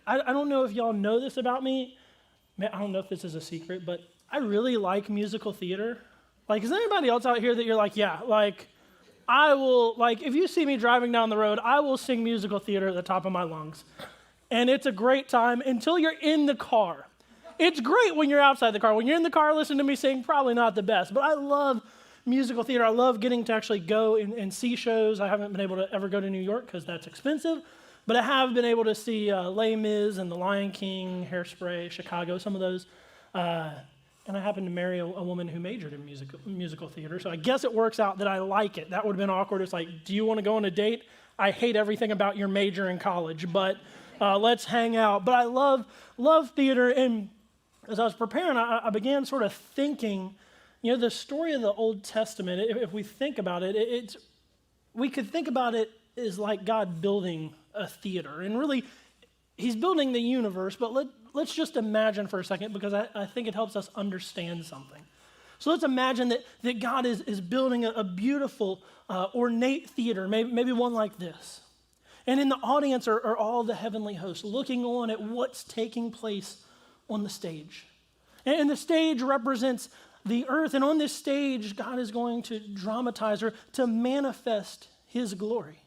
I don't know if y'all know this about me. I don't know if this is a secret, but I really like musical theater. Like, is there anybody else out here that you're like, yeah, like, I will, like, if you see me driving down the road, I will sing musical theater at the top of my lungs. And it's a great time until you're in the car. It's great when you're outside the car. When you're in the car listening to me sing, probably not the best. But I love musical theater. I love getting to actually go and see shows. I haven't been able to ever go to New York because that's expensive. But I have been able to see Les Mis and The Lion King, Hairspray, Chicago, some of those. And I happened to marry a woman who majored in musical theater. So I guess it works out that I like it. That would have been awkward. It's like, do you want to go on a date? I hate everything about your major in college, but let's hang out. But I love theater. And as I was preparing, I began sort of thinking, the story of the Old Testament, if we think about it, we could think about it as like God building a theater. And really, he's building the universe, but let's just imagine for a second, because I think it helps us understand something. So let's imagine that God is building a beautiful, ornate theater, maybe one like this. And in the audience are all the heavenly hosts looking on at what's taking place on the stage. And the stage represents the earth, and on this stage, God is going to dramatize or to manifest his glory.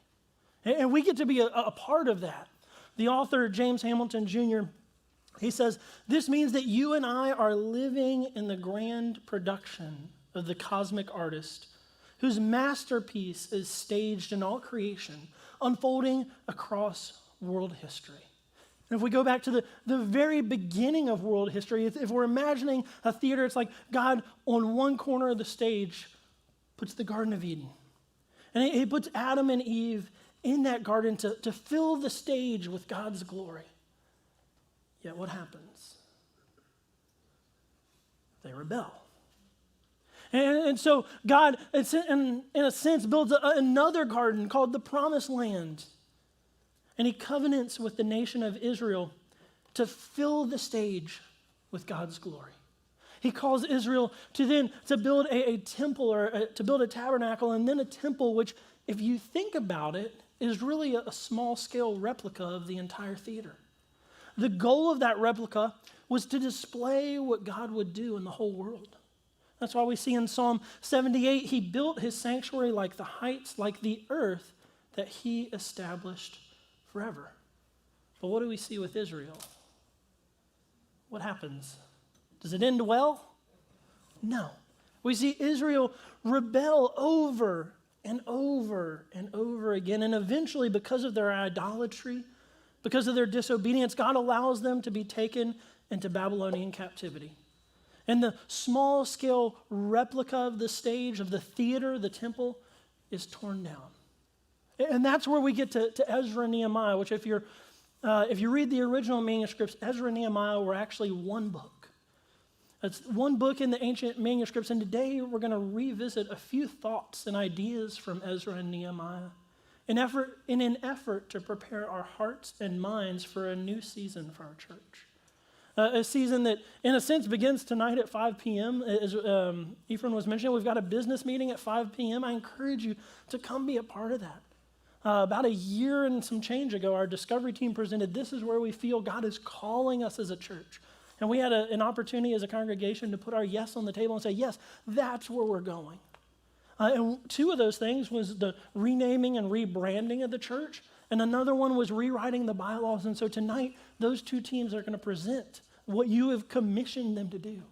And we get to be a part of that. The author, James Hamilton Jr., he says, this means that you and I are living in the grand production of the cosmic artist whose masterpiece is staged in all creation, unfolding across world history. And if we go back to the very beginning of world history, if we're imagining a theater, it's like God on one corner of the stage puts the Garden of Eden. And he puts Adam and Eve in that garden to fill the stage with God's glory. Yet what happens? They rebel. And so God, in a sense, builds another garden called the Promised Land. And he covenants with the nation of Israel to fill the stage with God's glory. He calls Israel to build a temple or to build a tabernacle and then a temple, which, if you think about it, is really a small-scale replica of the entire theater. The goal of that replica was to display what God would do in the whole world. That's why we see in Psalm 78, he built his sanctuary like the heights, like the earth that he established forever. But what do we see with Israel? What happens? Does it end well? No. We see Israel rebel over and over and over again. And eventually, because of their idolatry, because of their disobedience, God allows them to be taken into Babylonian captivity. And the small-scale replica of the stage, of the theater, the temple, is torn down. And that's where we get to Ezra and Nehemiah, which if you read the original manuscripts, Ezra and Nehemiah were actually one book. It's one book in the ancient manuscripts, and today we're going to revisit a few thoughts and ideas from Ezra and Nehemiah in an effort to prepare our hearts and minds for a new season for our church. A season that, in a sense, begins tonight at 5 p.m. As Ephraim was mentioning, we've got a business meeting at 5 p.m. I encourage you to come be a part of that. About a year and some change ago, our discovery team presented, this is where we feel God is calling us as a church. And we had an opportunity as a congregation to put our yes on the table and say, yes, that's where we're going. And two of those things was the renaming and rebranding of the church, and another one was rewriting the bylaws. And so tonight, those two teams are going to present what you have commissioned them to do.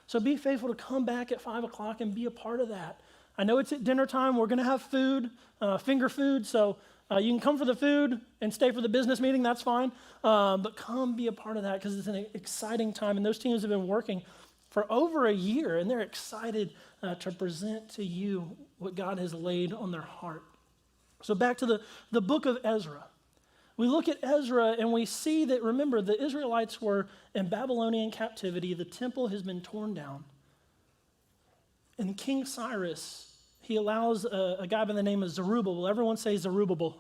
So be faithful to come back at 5 o'clock and be a part of that. I know it's at dinner time. We're going to have food, finger food, so you can come for the food and stay for the business meeting. That's fine. But come be a part of that because it's an exciting time. And those teams have been working for over a year, and they're excited to present to you what God has laid on their heart. So back to the book of Ezra. We look at Ezra and we see that, remember, the Israelites were in Babylonian captivity. The temple has been torn down. And King Cyrus, he allows a guy by the name of Zerubbabel. Everyone say Zerubbabel.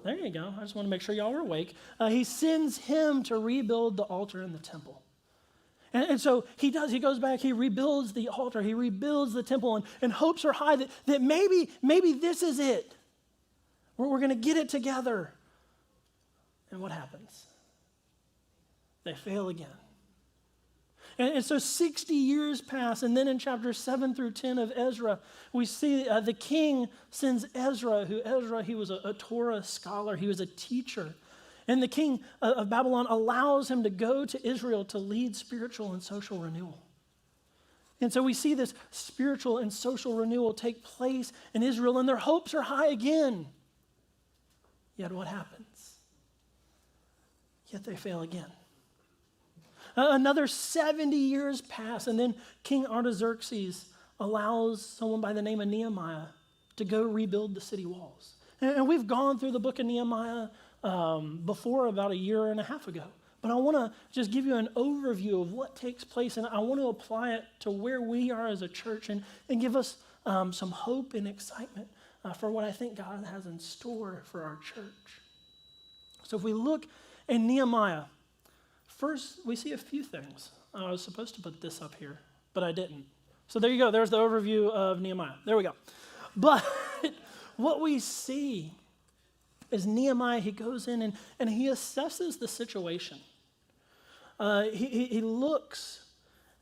There you go. I just want to make sure y'all were awake. He sends him to rebuild the altar in the temple. And so he does. He goes back. He rebuilds the altar. He rebuilds the temple. And hopes are high that maybe this is it. We're going to get it together. And what happens? they fail again. And so 60 years pass, and then in chapters 7 through 10 of Ezra, we see the king sends Ezra, he was a Torah scholar, he was a teacher. And the king of Babylon allows him to go to Israel to lead spiritual and social renewal. And so we see this spiritual and social renewal take place in Israel, and their hopes are high again. Yet what happens? Yet they fail again. Another 70 years pass, and then King Artaxerxes allows someone by the name of Nehemiah to go rebuild the city walls. And we've gone through the book of Nehemiah before about a year and a half ago. But I want to just give you an overview of what takes place, and I want to apply it to where we are as a church and give us some hope and excitement for what I think God has in store for our church. So if we look in Nehemiah, first we see a few things. I was supposed to put this up here, but I didn't. So there you go. There's the overview of Nehemiah. There we go. But what we see is Nehemiah, he goes in and he assesses the situation. He looks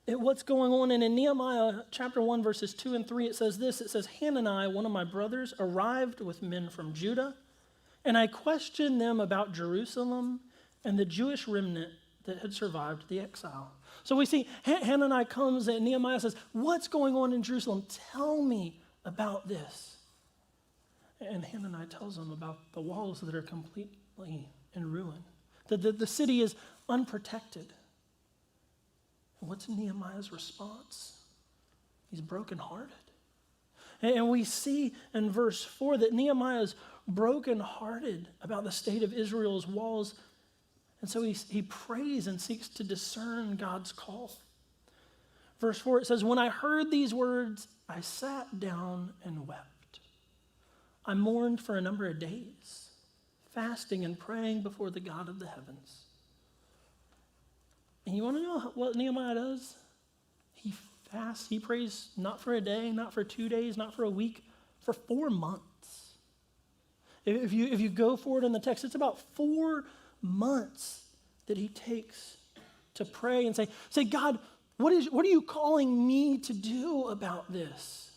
at what's going on. And in Nehemiah chapter 1, verses 2 and 3, it says this. It says, Hanani, one of my brothers, arrived with men from Judah, and I questioned them about Jerusalem and the Jewish remnant that had survived the exile. So we see Hanani comes and Nehemiah says, what's going on in Jerusalem? Tell me about this. And Hanani tells them about the walls that are completely in ruin. The city is unprotected. What's Nehemiah's response? He's brokenhearted. And we see in verse 4 that Nehemiah is brokenhearted about the state of Israel's walls. And so he prays and seeks to discern God's call. Verse 4, it says, when I heard these words, I sat down and wept. I mourned for a number of days, fasting and praying before the God of the heavens. And you want to know what Nehemiah does? He fasts, he prays not for a day, not for 2 days, not for a week, for 4 months. If you go forward in the text, it's about 4 months that he takes to pray and say, God, what are you calling me to do about this?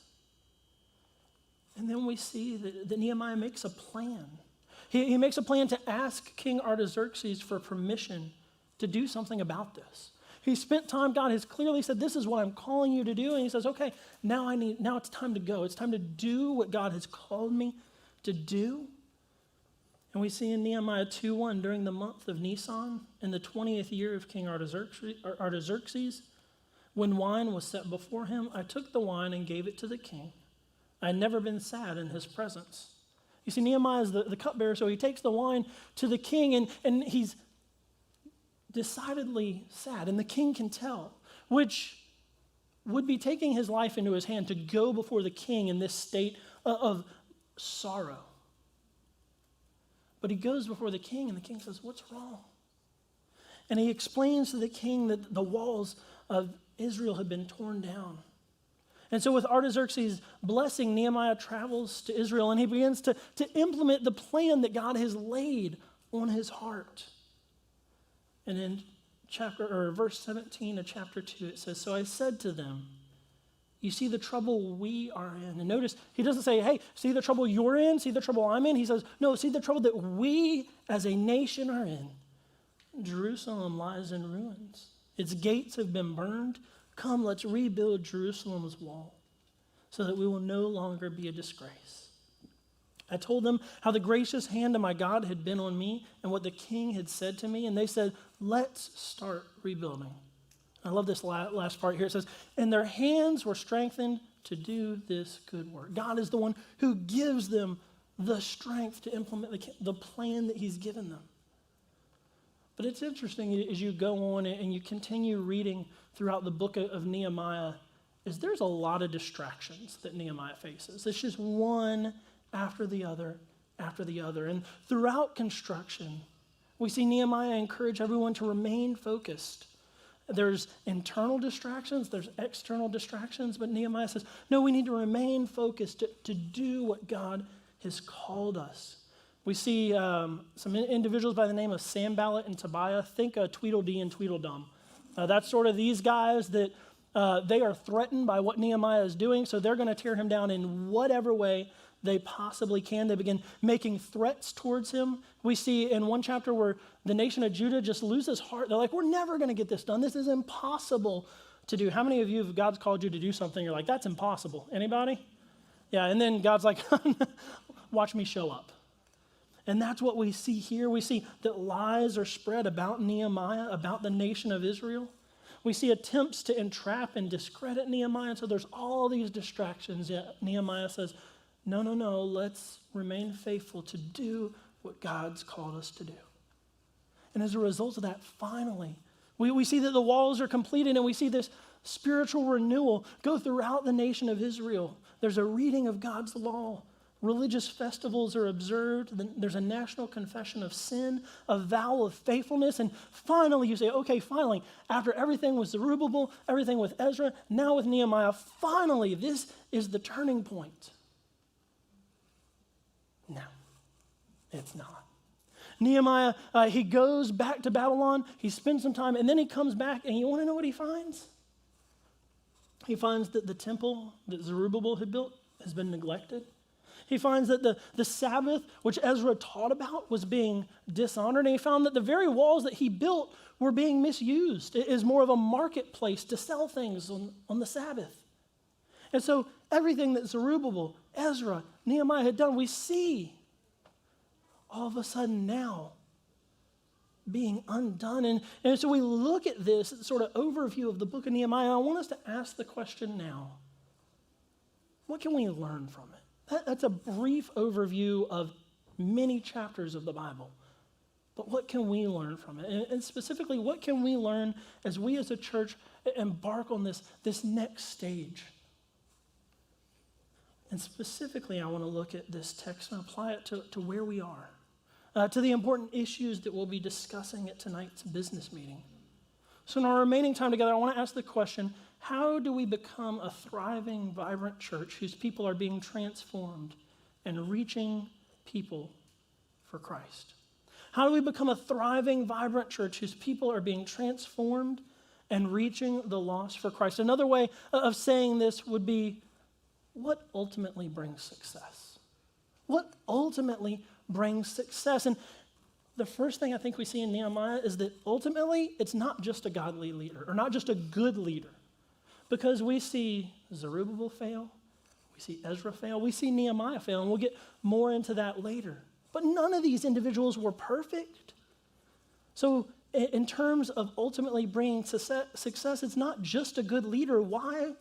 And then we see that Nehemiah makes a plan. He makes a plan to ask King Artaxerxes for permission to do something about this. He spent time, God has clearly said, this is what I'm calling you to do. And he says, okay, now it's time to go. It's time to do what God has called me to do. And we see in Nehemiah 2:1, during the month of Nisan, in the 20th year of King Artaxerxes, when wine was set before him, I took the wine and gave it to the king. I had never been sad in his presence. You see, Nehemiah is the cupbearer, so he takes the wine to the king, and he's decidedly sad, and the king can tell, which would be taking his life into his hand to go before the king in this state of sorrow. But he goes before the king, and the king says, what's wrong? And he explains to the king that the walls of Israel had been torn down. And so with Artaxerxes' blessing, Nehemiah travels to Israel, and he begins to implement the plan that God has laid on his heart. And in verse 17 of chapter 2, it says, so I said to them, you see the trouble we are in. And notice, he doesn't say, hey, see the trouble you're in, see the trouble I'm in. He says, no, see the trouble that we as a nation are in. Jerusalem lies in ruins. Its gates have been burned. Come, let's rebuild Jerusalem's wall so that we will no longer be a disgrace. I told them how the gracious hand of my God had been on me and what the king had said to me. And they said, let's start rebuilding. I love this last part here. It says, and their hands were strengthened to do this good work. God is the one who gives them the strength to implement the plan that he's given them. But it's interesting as you go on and you continue reading throughout the book of Nehemiah, is there's a lot of distractions that Nehemiah faces. It's just one after the other after the other. And throughout construction, we see Nehemiah encourage everyone to remain focused. There's internal distractions, there's external distractions, but Nehemiah says, no, we need to remain focused to do what God has called us We see some individuals by the name of Sanballat and Tobiah. Think Tweedledee and Tweedledum. That's sort of these guys that they are threatened by what Nehemiah is doing, so they're going to tear him down in whatever way they possibly can. They begin making threats towards him. We see in one chapter where the nation of Judah just loses heart. They're like, we're never going to get this done. This is impossible to do. How many of you, if God's called you to do something, you're like, that's impossible? Anybody? Yeah, and then God's like, watch me show up. And that's what we see here. We see that lies are spread about Nehemiah, about the nation of Israel. We see attempts to entrap and discredit Nehemiah. And so there's all these distractions. Yet Nehemiah says, no, let's remain faithful to do what God's called us to do. And as a result of that, finally, we see that the walls are completed, and we see this spiritual renewal go throughout the nation of Israel. There's a reading of God's law. Religious festivals are observed. There's a national confession of sin, a vow of faithfulness. And finally, you say, okay, finally, after everything with Zerubbabel, everything with Ezra, now with Nehemiah, finally, this is the turning point. No, it's not. Nehemiah, he goes back to Babylon. He spends some time, and then he comes back, and you want to know what he finds? He finds that the temple that Zerubbabel had built has been neglected. He finds that the Sabbath, which Ezra taught about, was being dishonored. And he found that the very walls that he built were being misused. It is more of a marketplace to sell things on the Sabbath. And so everything that Zerubbabel, Ezra, Nehemiah had done, we see all of a sudden now being undone. And so we look at this sort of overview of the book of Nehemiah. I want us to ask the question now, what can we learn from it? That's a brief overview of many chapters of the Bible. But what can we learn from it? And specifically, what can we learn as we as a church embark on this next stage? And specifically, I want to look at this text and apply it to where we are, to the important issues that we'll be discussing at tonight's business meeting. So in our remaining time together, I want to ask the question, how do we become a thriving, vibrant church whose people are being transformed and reaching people for Christ? How do we become a thriving, vibrant church whose people are being transformed and reaching the lost for Christ? Another way of saying this would be, what ultimately brings success? What ultimately brings success? And the first thing I think we see in Nehemiah is that ultimately it's not just a godly leader or not just a good leader. Because we see Zerubbabel fail, we see Ezra fail, we see Nehemiah fail, and we'll get more into that later. But none of these individuals were perfect. So in terms of ultimately bringing success, it's not just a good leader. Why?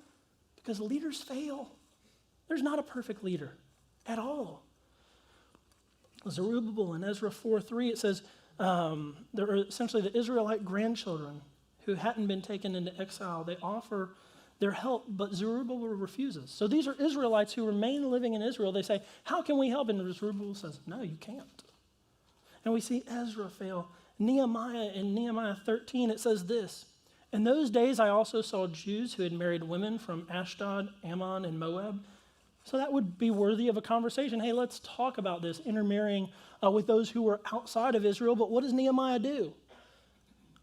Because leaders fail. There's not a perfect leader at all. Zerubbabel in Ezra 4:3, it says they're essentially the Israelite grandchildren who hadn't been taken into exile. They offer their help, but Zerubbabel refuses. So these are Israelites who remain living in Israel. They say, how can we help? And Zerubbabel says, no, you can't. And we see Ezra fail. Nehemiah, in Nehemiah 13, it says this, in those days I also saw Jews who had married women from Ashdod, Ammon, and Moab. So that would be worthy of a conversation. Hey, let's talk about this, intermarrying with those who were outside of Israel. But what does Nehemiah do?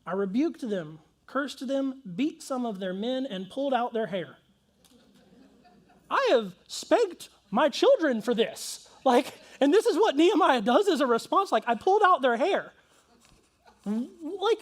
I rebuked them, cursed them, beat some of their men, and pulled out their hair. I have spanked my children for this. And this is what Nehemiah does as a response. I pulled out their hair. What?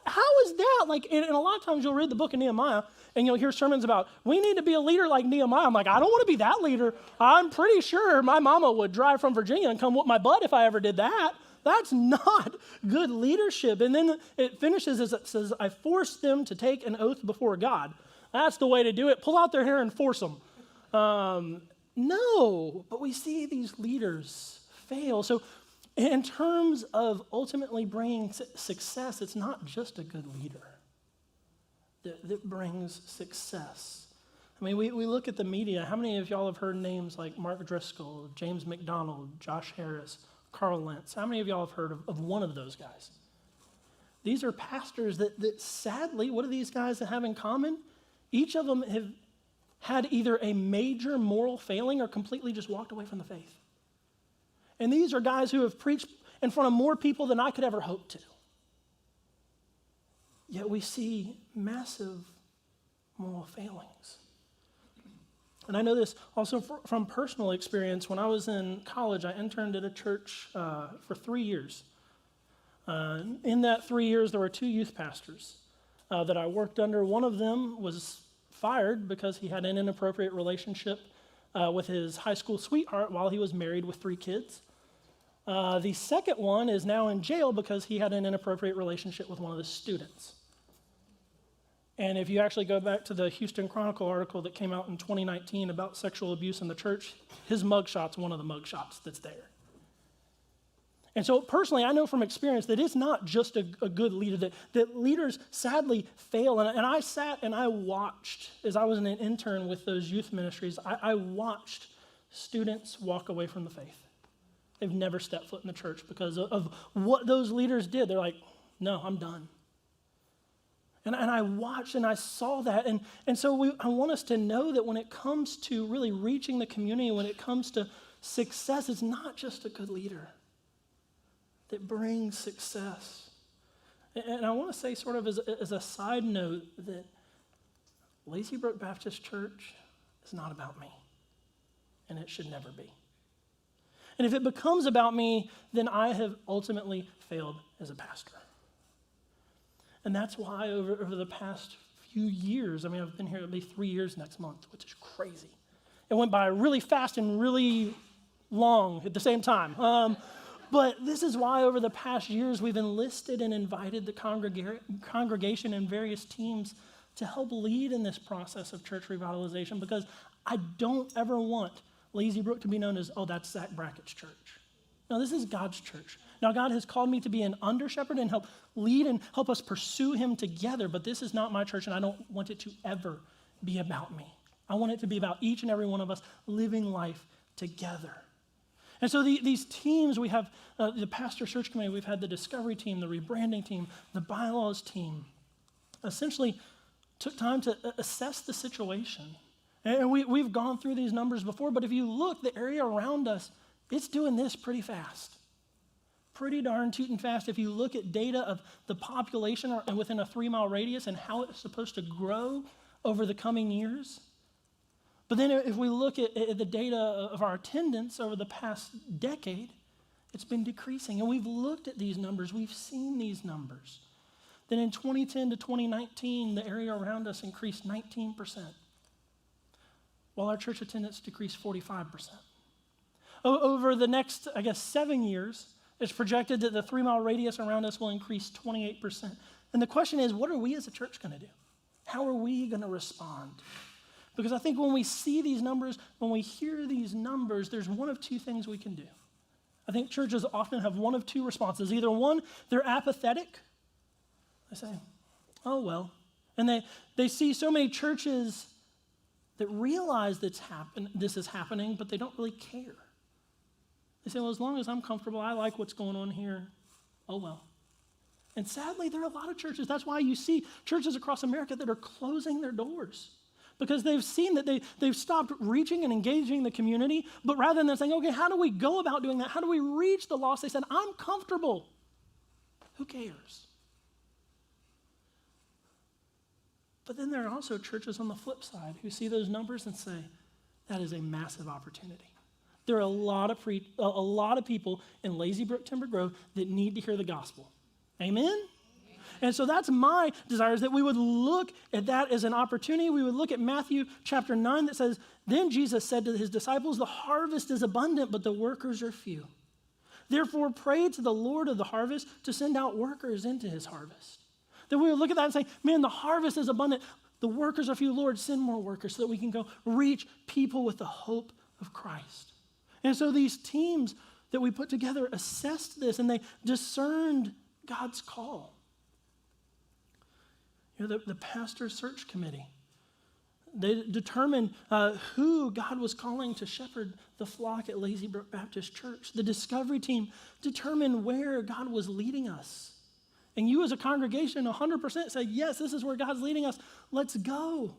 How is that? And a lot of times you'll read the book of Nehemiah, and you'll hear sermons about, we need to be a leader like Nehemiah. I'm like, I don't want to be that leader. I'm pretty sure my mama would drive from Virginia and come whoop my butt if I ever did that. That's not good leadership. And then it finishes as it says, I forced them to take an oath before God. That's the way to do it. Pull out their hair and force them. No, but we see these leaders fail. So in terms of ultimately bringing success, it's not just a good leader that brings success. I mean, we look at the media. How many of y'all have heard names like Mark Driscoll, James McDonald, Josh Harris, Carl Lentz? How many of y'all have heard of one of those guys? These are pastors that sadly, what do these guys have in common? Each of them have had either a major moral failing or completely just walked away from the faith. And these are guys who have preached in front of more people than I could ever hope to. Yet we see massive moral failings. And I know this also from personal experience. When I was in college, I interned at a church for 3 years. In that 3 years, there were 2 youth pastors that I worked under. One of them was fired because he had an inappropriate relationship with his high school sweetheart while he was married with 3 kids. The second one is now in jail because he had an inappropriate relationship with one of the students. And if you actually go back to the Houston Chronicle article that came out in 2019 about sexual abuse in the church, his mugshot's one of the mugshots that's there. And so personally, I know from experience that it's not just a good leader, that leaders sadly fail. And I sat and I watched, as I was an intern with those youth ministries, I watched students walk away from the faith. They've never stepped foot in the church because of what those leaders did. They're like, no, I'm done. And I watched and I saw that. And so I want us to know that when it comes to really reaching the community, when it comes to success, it's not just a good leader that brings success. And I want to say sort of as a side note that Lazy Brook Baptist Church is not about me. And it should never be. And if it becomes about me, then I have ultimately failed as a pastor. And that's why over the past few years, I've been here, it'll be 3 years next month, which is crazy. It went by really fast and really long at the same time. But this is why over the past years, we've enlisted and invited the congregation and various teams to help lead in this process of church revitalization, because I don't ever want Lazy Brook to be known as, oh, that's Zach Brackett's church. No, this is God's church. Now, God has called me to be an under-shepherd and help lead and help us pursue him together, but this is not my church, and I don't want it to ever be about me. I want it to be about each and every one of us living life together. And so these teams, we have the pastor search committee, we've had the discovery team, the rebranding team, the bylaws team, essentially took time to assess the situation. And we've gone through these numbers before, but if you look, the area around us, it's doing this pretty fast. Pretty darn tootin' fast. If you look at data of the population within a 3-mile radius and how it's supposed to grow over the coming years. But then if we look at the data of our attendance over the past decade, it's been decreasing. And we've looked at these numbers. We've seen these numbers. Then in 2010 to 2019, the area around us increased 19%, while our church attendance decreased 45%. Over the next, 7 years, it's projected that the 3-mile radius around us will increase 28%. And the question is, what are we as a church going to do? How are we going to respond? Because I think when we see these numbers, when we hear these numbers, there's one of 2 things we can do. I think churches often have one of 2 responses. Either one, they're apathetic. They say, oh, well. And they see so many churches that realize this is happening, but they don't really care. They say, well, as long as I'm comfortable, I like what's going on here, oh well. And sadly, there are a lot of churches. That's why you see churches across America that are closing their doors, because they've seen that they've stopped reaching and engaging the community, but rather than saying, okay, how do we go about doing that? How do we reach the lost? They said, I'm comfortable. Who cares? But then there are also churches on the flip side who see those numbers and say, that is a massive opportunity. There are a lot of people in Lazy Brook Timber Grove that need to hear the gospel. Amen? And so that's my desire, is that we would look at that as an opportunity. We would look at Matthew chapter 9 that says, then Jesus said to his disciples, the harvest is abundant, but the workers are few. Therefore, pray to the Lord of the harvest to send out workers into his harvest. Then we would look at that and say, man, the harvest is abundant. The workers are few. Lord, send more workers so that we can go reach people with the hope of Christ. And so these teams that we put together assessed this, and they discerned God's call. The pastor search committee, they determined who God was calling to shepherd the flock at Lazy Brook Baptist Church. The discovery team determined where God was leading us. And you as a congregation 100% say, yes, this is where God's leading us. Let's go.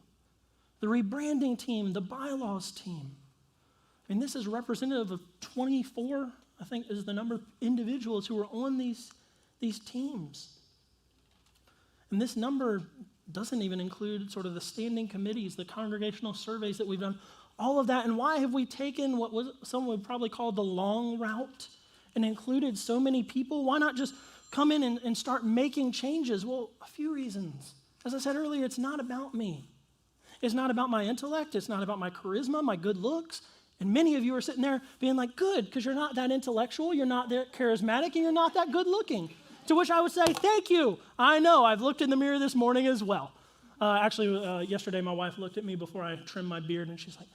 The rebranding team, the bylaws team. And this is representative of 24 I think, is the number of individuals who are on these teams. And this number doesn't even include sort of the standing committees, the congregational surveys that we've done, all of that. And why have we taken what some would probably call the long route and included so many people? Why not just come in and start making changes? Well, a few reasons. As I said earlier, it's not about me. It's not about my intellect. It's not about my charisma, my good looks. And many of you are sitting there being like, good, because you're not that intellectual, you're not that charismatic, and you're not that good looking. To which I would say, thank you. I know, I've looked in the mirror this morning as well. Yesterday my wife looked at me before I trimmed my beard, and she's like,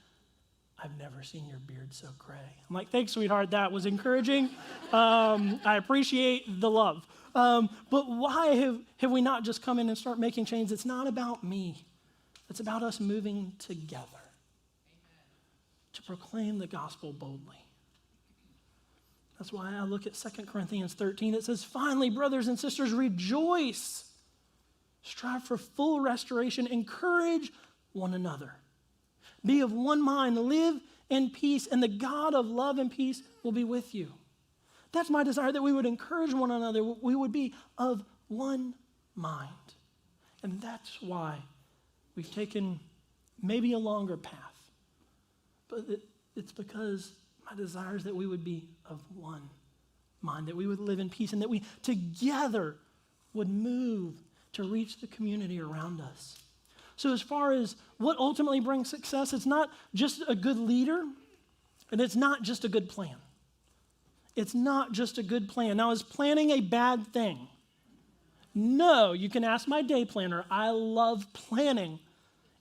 I've never seen your beard so gray. I'm like, thanks, sweetheart, that was encouraging. I appreciate the love. But why have we not just come in and start making change? It's not about me. It's about us moving together to proclaim the gospel boldly. That's why I look at 2 Corinthians 13. It says, finally, brothers and sisters, rejoice. Strive for full restoration. Encourage one another. Be of one mind. Live in peace. And the God of love and peace will be with you. That's my desire, that we would encourage one another. We would be of one mind. And that's why we've taken maybe a longer path. But it's because my desire is that we would be of one mind, that we would live in peace, and that we together would move to reach the community around us. So as far as what ultimately brings success, it's not just a good leader, and it's not just a good plan. It's not just a good plan. Now, is planning a bad thing? No, you can ask my day planner. I love planning.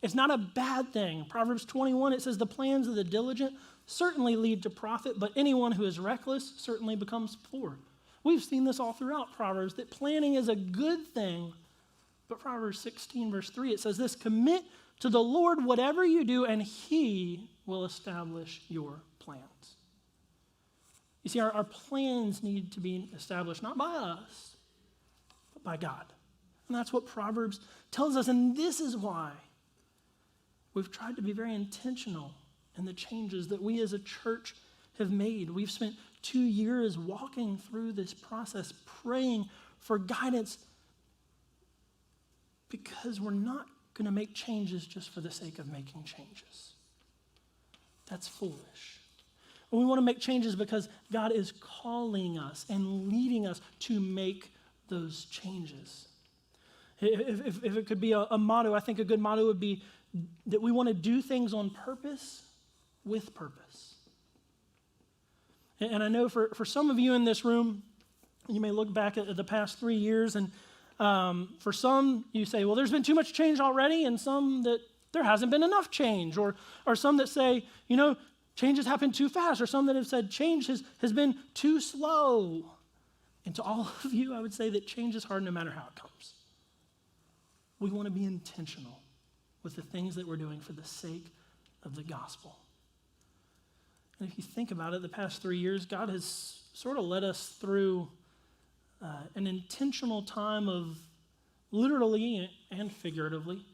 It's not a bad thing. Proverbs 21, it says, the plans of the diligent certainly lead to profit, but anyone who is reckless certainly becomes poor. We've seen this all throughout Proverbs, that planning is a good thing. But Proverbs 16, verse 3, it says this, commit to the Lord whatever you do, and he will establish your plans. You see, our plans need to be established not by us, but by God. And that's what Proverbs tells us, and this is why we've tried to be very intentional in the changes that we as a church have made. We've spent 2 years walking through this process, praying for guidance, because we're not going to make changes just for the sake of making changes. That's foolish. We want to make changes because God is calling us and leading us to make those changes. If it could be a motto, I think a good motto would be that we want to do things on purpose with purpose. And I know for some of you in this room, you may look back at the past 3 years, and for some, you say, well, there's been too much change already, and some that there hasn't been enough change, or some that say, change has happened too fast, or some that have said change has been too slow. And to all of you, I would say that change is hard no matter how it comes. We want to be intentional with the things that we're doing for the sake of the gospel. And if you think about it, the past 3 years, God has sort of led us through an intentional time of literally and figuratively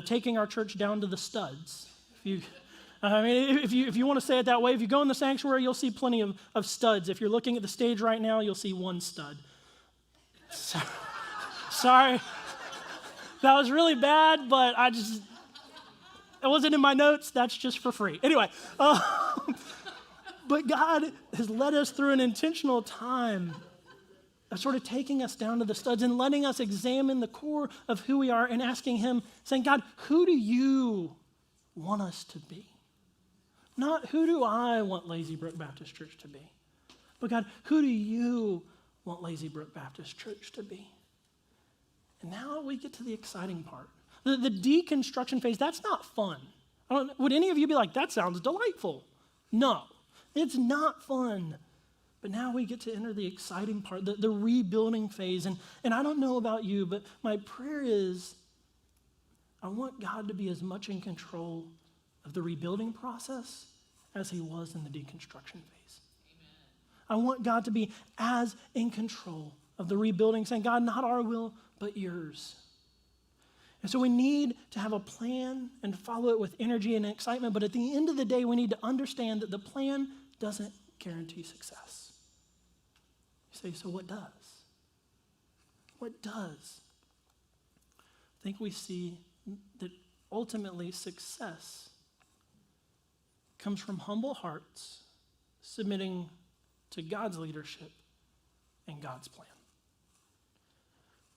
taking our church down to the studs. If you want to say it that way, if you go in the sanctuary, you'll see plenty of studs. If you're looking at the stage right now, you'll see one stud. Sorry. That was really bad, but it wasn't in my notes. That's just for free. Anyway, but God has led us through an intentional time of sort of taking us down to the studs and letting us examine the core of who we are and asking him, saying, God, who do you want us to be? Not who do I want Lazy Brook Baptist Church to be? But God, who do you want Lazy Brook Baptist Church to be? And now we get to the exciting part. The deconstruction phase, that's not fun. Would any of you be like, that sounds delightful? No, it's not fun. But now we get to enter the exciting part, the rebuilding phase. And I don't know about you, but my prayer is I want God to be as much in control of the rebuilding process as he was in the deconstruction phase. Amen. I want God to be as in control of the rebuilding, saying, God, not our will, but yours. And so we need to have a plan and follow it with energy and excitement, but at the end of the day, we need to understand that the plan doesn't guarantee success. say, so what does? What does? I think we see that ultimately success comes from humble hearts submitting to God's leadership and God's plan.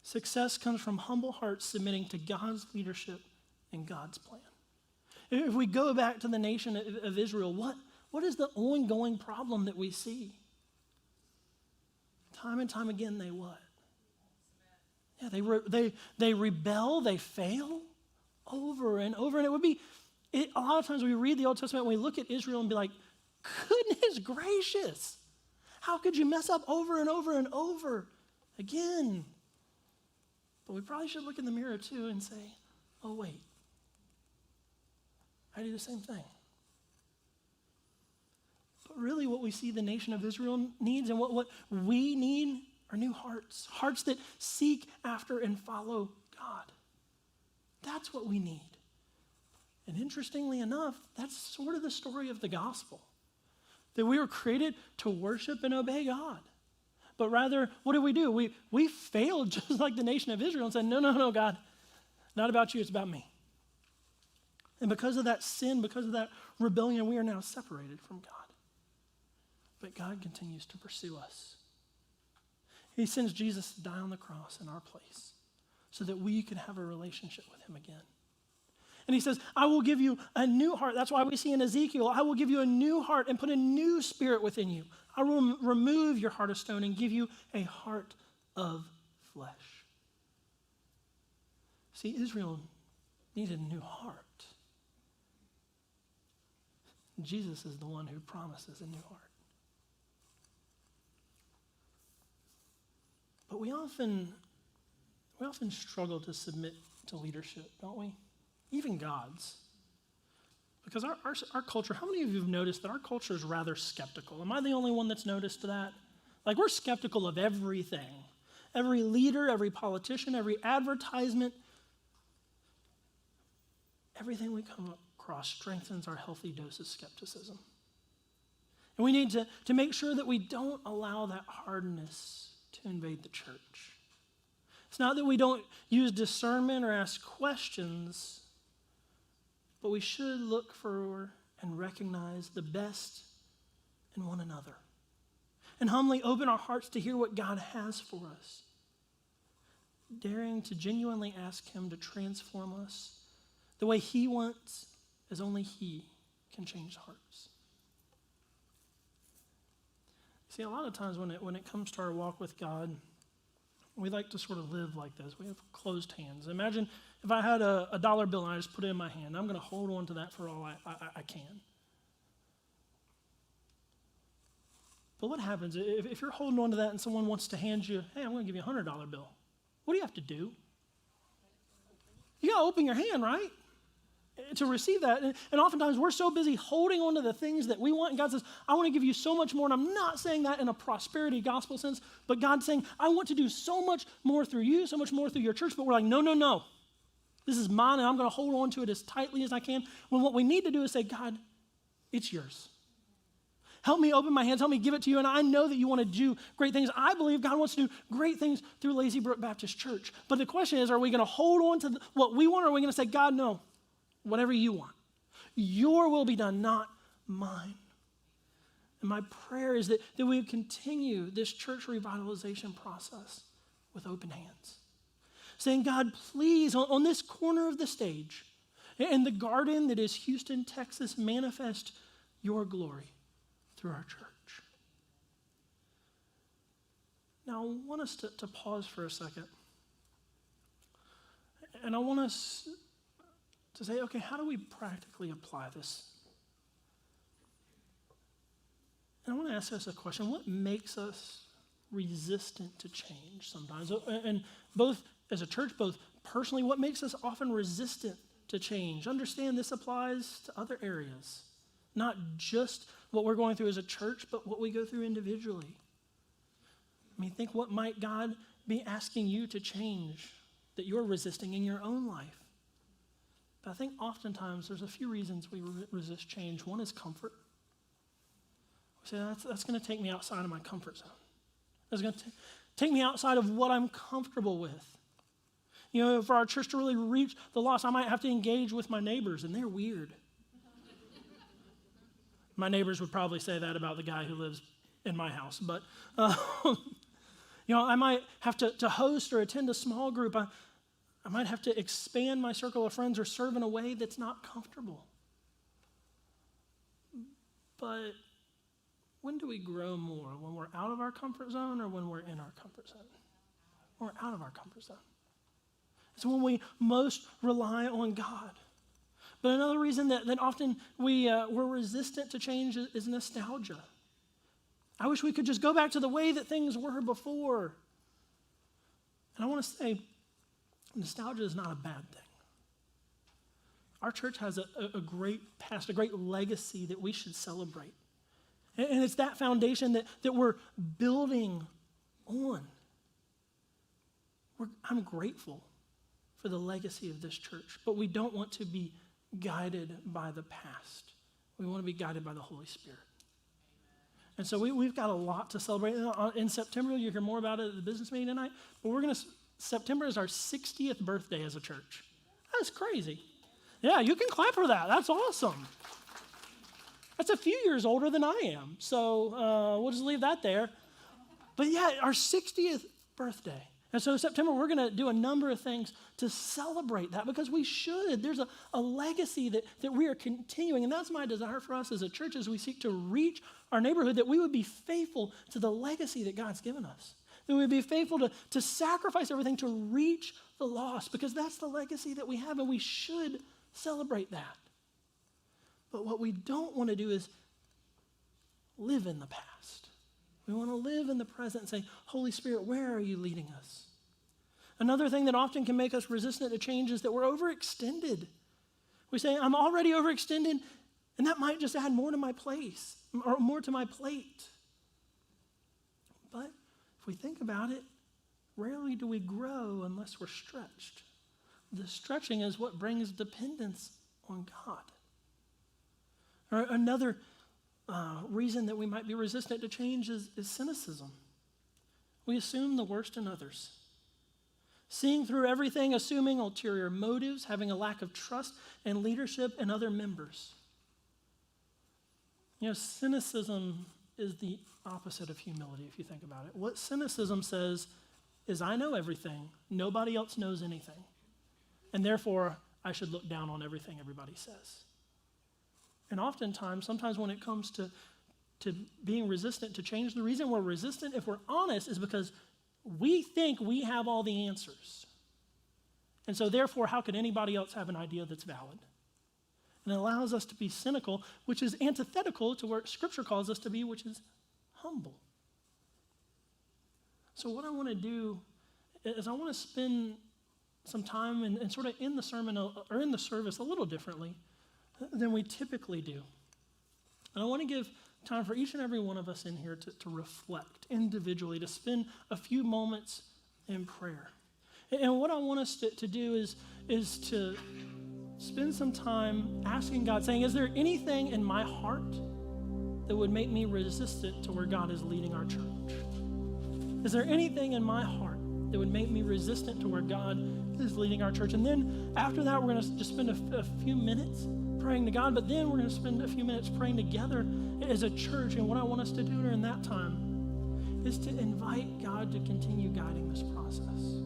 Success comes from humble hearts submitting to God's leadership and God's plan. If we go back to the nation of Israel, what is the ongoing problem that we see? Time and time again, they what? Yeah, they rebel, they fail over and over. And a lot of times we read the Old Testament and we look at Israel and be like, goodness gracious, how could you mess up over and over and over again? But we probably should look in the mirror too and say, oh wait, I do the same thing. But really what we see the nation of Israel needs and what we need are new hearts, hearts that seek after and follow God. That's what we need. And interestingly enough, that's sort of the story of the gospel, that we were created to worship and obey God. But rather, what do? We failed just like the nation of Israel and said, no, God, not about you, it's about me. And because of that sin, because of that rebellion, we are now separated from God. But God continues to pursue us. He sends Jesus to die on the cross in our place so that we can have a relationship with him again. And he says, I will give you a new heart. That's why we see in Ezekiel, I will give you a new heart and put a new spirit within you. I will remove your heart of stone and give you a heart of flesh. See, Israel needed a new heart. Jesus is the one who promises a new heart. But we often struggle to submit to leadership, don't we? Even God's. Because our culture, how many of you have noticed that our culture is rather skeptical? Am I the only one that's noticed that? Like, we're skeptical of everything. Every leader, every politician, every advertisement, everything we come across strengthens our healthy dose of skepticism. And we need to make sure that we don't allow that hardness to invade the church. It's not that we don't use discernment or ask questions, but we should look for and recognize the best in one another and humbly open our hearts to hear what God has for us, daring to genuinely ask him to transform us the way he wants, as only he can change hearts. See, a lot of times when it comes to our walk with God, we like to sort of live like this. We have closed hands. Imagine if I had a dollar bill and I just put it in my hand. I'm going to hold on to that for all I can. But what happens if you're holding on to that and someone wants to hand you, hey, I'm going to give you a $100 bill? What do you have to do? You got to open your hand, right? To receive that. And oftentimes we're so busy holding on to the things that we want. And God says, I want to give you so much more. And I'm not saying that in a prosperity gospel sense, but God's saying, I want to do so much more through you, so much more through your church. But we're like, no. This is mine and I'm going to hold on to it as tightly as I can. When what we need to do is say, God, it's yours. Help me open my hands. Help me give it to you. And I know that you want to do great things. I believe God wants to do great things through Lazy Brook Baptist Church. But the question is, are we going to hold on to what we want, or are we going to say, God, no, whatever you want. Your will be done, not mine. And my prayer is that we would continue this church revitalization process with open hands. Saying, God, please, on this corner of the stage, in the garden that is Houston, Texas, manifest your glory through our church. Now, I want us to pause for a second. And I want us to say, okay, how do we practically apply this? And I want to ask us a question. What makes us resistant to change sometimes? And both as a church, both personally, what makes us often resistant to change? Understand this applies to other areas, not just what we're going through as a church, but what we go through individually. I mean, think, what might God be asking you to change that you're resisting in your own life? But I think oftentimes there's a few reasons we resist change. One is comfort. We say, that's going to take me outside of my comfort zone. It's going to take me outside of what I'm comfortable with. You know, for our church to really reach the lost, I might have to engage with my neighbors, and they're weird. My neighbors would probably say that about the guy who lives in my house. But, I might have to host or attend a small group. I might have to expand my circle of friends or serve in a way that's not comfortable. But when do we grow more? When we're out of our comfort zone or when we're in our comfort zone? When we're out of our comfort zone. It's when we most rely on God. But another reason that often we're resistant to change is nostalgia. I wish we could just go back to the way that things were before. And I want to say, nostalgia is not a bad thing. Our church has a great past, a great legacy that we should celebrate. And it's that foundation that we're building on. I'm grateful for the legacy of this church, but we don't want to be guided by the past. We want to be guided by the Holy Spirit. And so we've got a lot to celebrate. In September, you'll hear more about it at the business meeting tonight, but September is our 60th birthday as a church. That's crazy. Yeah, you can clap for that. That's awesome. That's a few years older than I am, so we'll just leave that there. But yeah, our 60th birthday. And so in September, we're going to do a number of things to celebrate that because we should. There's a legacy that we are continuing, and that's my desire for us as a church as we seek to reach our neighborhood, that we would be faithful to the legacy that God's given us, that we would be faithful to sacrifice everything to reach the lost because that's the legacy that we have, and we should celebrate that. But what we don't want to do is live in the past. We want to live in the present and say, Holy Spirit, where are you leading us? Another thing that often can make us resistant to change is that we're overextended. We say, I'm already overextended, and that might just add more to my place or more to my plate. But if we think about it, rarely do we grow unless we're stretched. The stretching is what brings dependence on God. Or another reason that we might be resistant to change is cynicism. We assume the worst in others. Seeing through everything, assuming ulterior motives, having a lack of trust and leadership in other members. Cynicism is the opposite of humility if you think about it. What cynicism says is, I know everything, nobody else knows anything, and therefore I should look down on everything everybody says. And oftentimes, sometimes when it comes to being resistant to change, the reason we're resistant, if we're honest, is because we think we have all the answers. And so therefore, how could anybody else have an idea that's valid? And it allows us to be cynical, which is antithetical to where Scripture calls us to be, which is humble. So what I want to do is I want to spend some time and sort of in the sermon or in the service a little differently than we typically do. And I want to give time for each and every one of us in here to reflect individually, to spend a few moments in prayer. And what I want us to do is to spend some time asking God, saying, is there anything in my heart that would make me resistant to where God is leading our church? Is there anything in my heart that would make me resistant to where God is leading our church? And then after that, we're going to just spend a few minutes praying to God, but then we're going to spend a few minutes praying together as a church. And what I want us to do during that time is to invite God to continue guiding this process.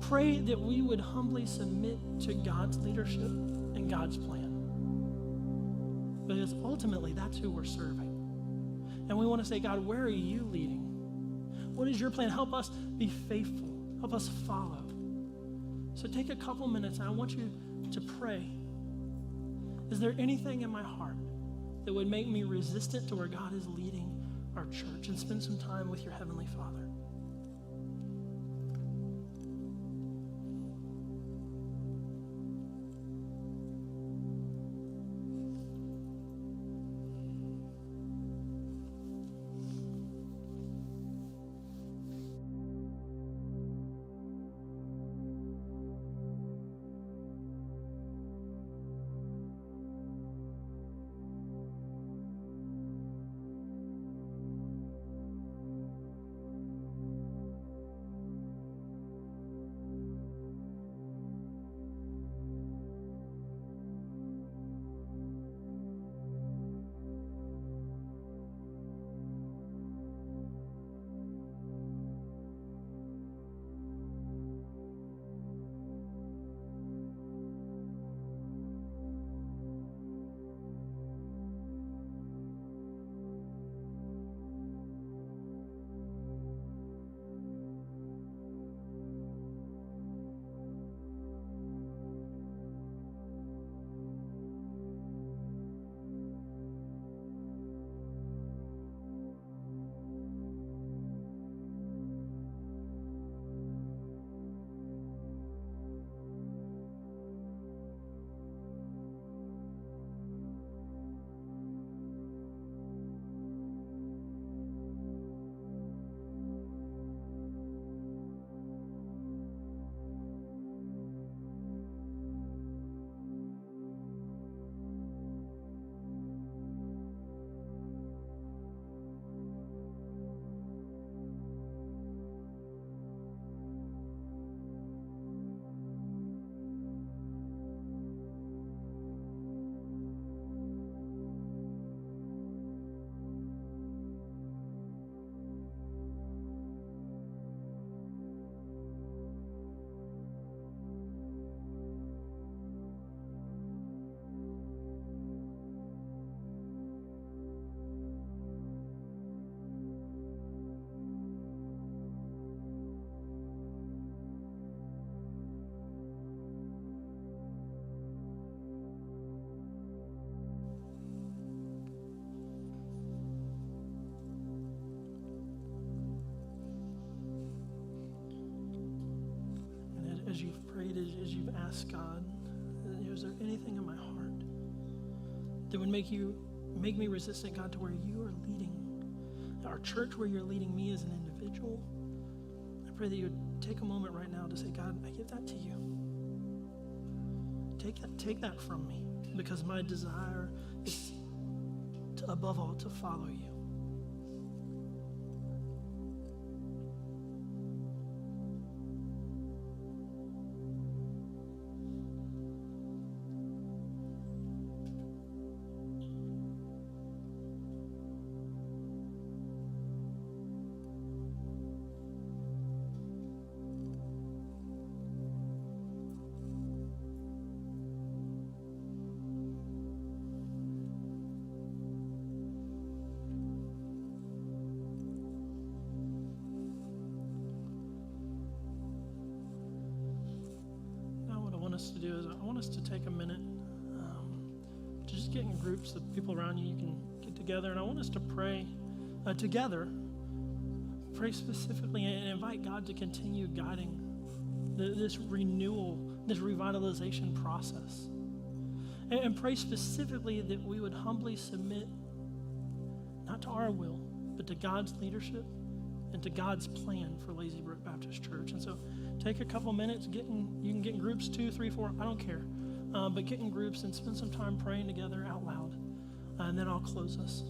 Pray that we would humbly submit to God's leadership and God's plan. Because ultimately, that's who we're serving. And we want to say, God, where are you leading? What is your plan? Help us be faithful. Help us follow. So take a couple minutes, and I want you to pray. Is there anything in my heart that would make me resistant to where God is leading our church? And spend some time with your Heavenly Father. as you've prayed, as you've asked God, is there anything in my heart that would make me resistant, God, to where you are leading our church, where you're leading me as an individual? I pray that you would take a moment right now to say, God, I give that to you. Take that from me, because my desire is above all to follow you. Us to do is I want us to take a minute to just get in groups of people around you. You can get together, and I want us to pray together. Pray specifically and invite God to continue guiding this renewal, this revitalization process. And pray specifically that we would humbly submit, not to our will, but to God's leadership and to God's plan for Lazy Brook Baptist Church. And so take a couple minutes, you can get in groups 2, 3, 4, I don't care. But get in groups and spend some time praying together out loud. And then I'll close us.